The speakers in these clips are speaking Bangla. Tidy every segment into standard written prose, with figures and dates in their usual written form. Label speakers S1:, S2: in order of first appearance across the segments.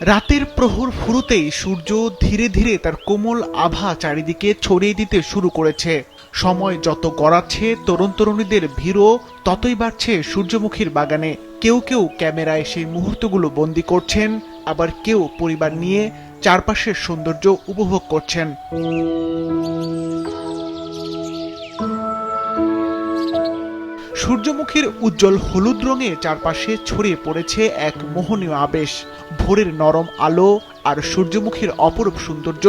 S1: রাতের প্রহর ফুরোতেই সূর্য ধীরে ধীরে তার কোমল আভা চারিদিকে ছড়িয়ে দিতে শুরু করেছে। সময় যত গড়াচ্ছে, তরুণ তরুণীদের ভিড়ও ততই বাড়ছে সূর্যমুখীর বাগানে। কেউ কেউ ক্যামেরায় সেই মুহূর্তগুলো বন্দী করছেন, আবার কেউ পরিবার নিয়ে চারপাশের সৌন্দর্য উপভোগ করছেন। সূর্যমুখীর উজ্জ্বল হলুদ রঙে চারপাশে ছড়িয়ে পড়েছে এক মোহনীয় আবেশ। ভোরের নরম আলো আর সূর্যমুখীর অপরূপ সৌন্দর্য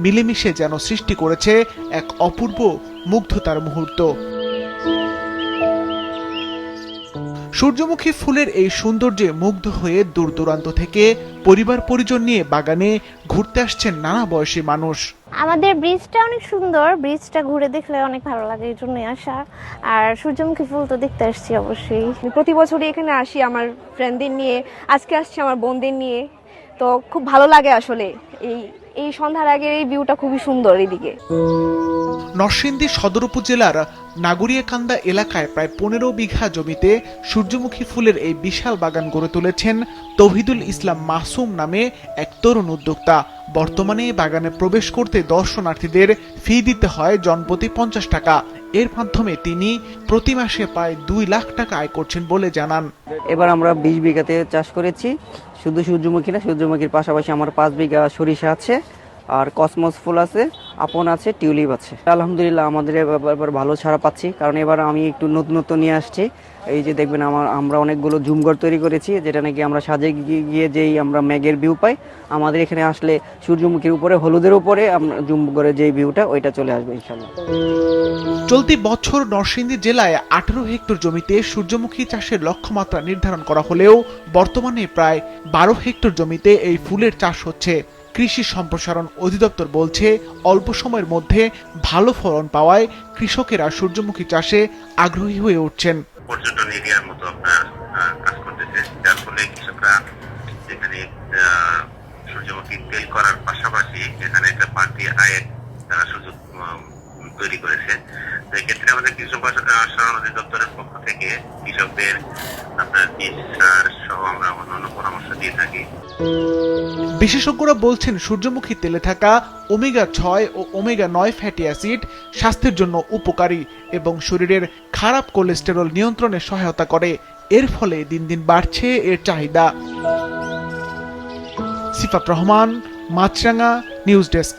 S1: মিলেমিশে যেন সৃষ্টি করেছে এক অপূর্ব মুগ্ধতার মুহূর্ত। সূর্যমুখী ফুলের এই সৌন্দর্যে মুগ্ধ হয়ে দূর দূরান্ত থেকে পরিবার পরিজন নিয়ে বাগানে ঘুরতে আসছেন নানা বয়সী মানুষ।
S2: আমাদের ব্রিজটা অনেক সুন্দর, ব্রিজটা ঘুরে দেখলে অনেক ভালো লাগে, এই জন্যই আসা। আর সূর্যমুখী ফুল তো দেখতে আসছি অবশ্যই।
S3: প্রতি বছরই এখানে আসি আমার ফ্রেন্ডদের নিয়ে, আজকে আসছি আমার বোনদের নিয়ে। তো খুব ভালো লাগে আসলে, এই সন্ধ্যার আগের এই ভিউটা খুবই সুন্দর। এদিকে
S1: নরসিংদী সদর উপজেলার নাগরিয়াকান্দা এলাকায় প্রায় 15 বিঘা জমিতে সূর্যমুখী ফুলের এই বিশাল বাগান গড়ে তুলেছেন তৌহিদুল ইসলাম মাসুম নামে এক তরুণ উদ্যোক্তা। বর্তমানে বাগানে প্রবেশ করতে দর্শনার্থীদের ফি দিতে হয় জনপ্রতি 50 টাকা। এর মাধ্যমে তিনি প্রতি মাসে প্রায় 2 লাখ টাকা আয় করছেন বলে জানান।
S4: এবার আমরা 20 বিঘাতে চাষ করেছি। শুধু সূর্যমুখী না, সূর্যমুখীর পাশাপাশি আমার 5 বিঘা সরিষা আছে, আর কসমস ফুল আছে, আপন আছে, টিউলিপ আছে। আলহামদুলিল্লাহ আমাদের এবার ভালো ছাড়া পাচ্ছি, কারণ এবার আমি একটু নতুনত্ব নিয়ে আসছি। এই যে দেখবেন আমরা অনেকগুলো ঝুমঘর তৈরি করেছি, যেটা নাকি আমরা সাজে গিয়ে যেই আমরা মেঘের ভিউ পাই, আমাদের এখানে আসলে সূর্যমুখীর উপরে হলুদের উপরে আমরা ঝুমঘরের যেই ভিউটা ওইটা চলে আসবে ইনশাআল্লাহ।
S1: চলতি বছর নরসিংদী জেলায় 18 হেক্টর জমিতে সূর্যমুখী চাষের লক্ষ্যমাত্রা নির্ধারণ করা হলেও বর্তমানে প্রায় 12 হেক্টর জমিতে এই ফুলের চাষ হচ্ছে। কৃষি সম্প্রসারণ অধিদপ্তর বলছে, অল্প সময়ের মধ্যে ভালো ফলন পাওয়ায় কৃষকেরা সূর্যমুখী চাষে আগ্রহী হয়ে উঠছেন।
S5: পর্যটন এরিয়ার মতো আপনার কাজ করতেছে, যার ফলে কৃষকরা যেখানে সূর্যমুখী তেল করার পাশাপাশি এখানে একটা বাড়তি আয়ের তারা সুযোগ তৈরি করেছে। তো এক্ষেত্রে আমাদের কৃষি সম্প্রসারণ অধিদপ্তরের পক্ষ থেকে কৃষকদের আপনার বীজ সার সহ আমরা অন্যান্য পরামর্শ দিয়ে থাকি।
S1: বিশেষজ্ঞরা বলছেন, সূর্যমুখী তেলে থাকা ওমেগা 6 ও ওমেগা 9 ফ্যাটি অ্যাসিড স্বাস্থ্যের জন্য উপকারী এবং শরীরের খারাপ কোলেস্টেরল নিয়ন্ত্রণে সহায়তা করে। এর ফলে দিন দিন বাড়ছে এর চাহিদা। সিফাত রহমান, মাছরাঙা, নিউজ ডেস্ক।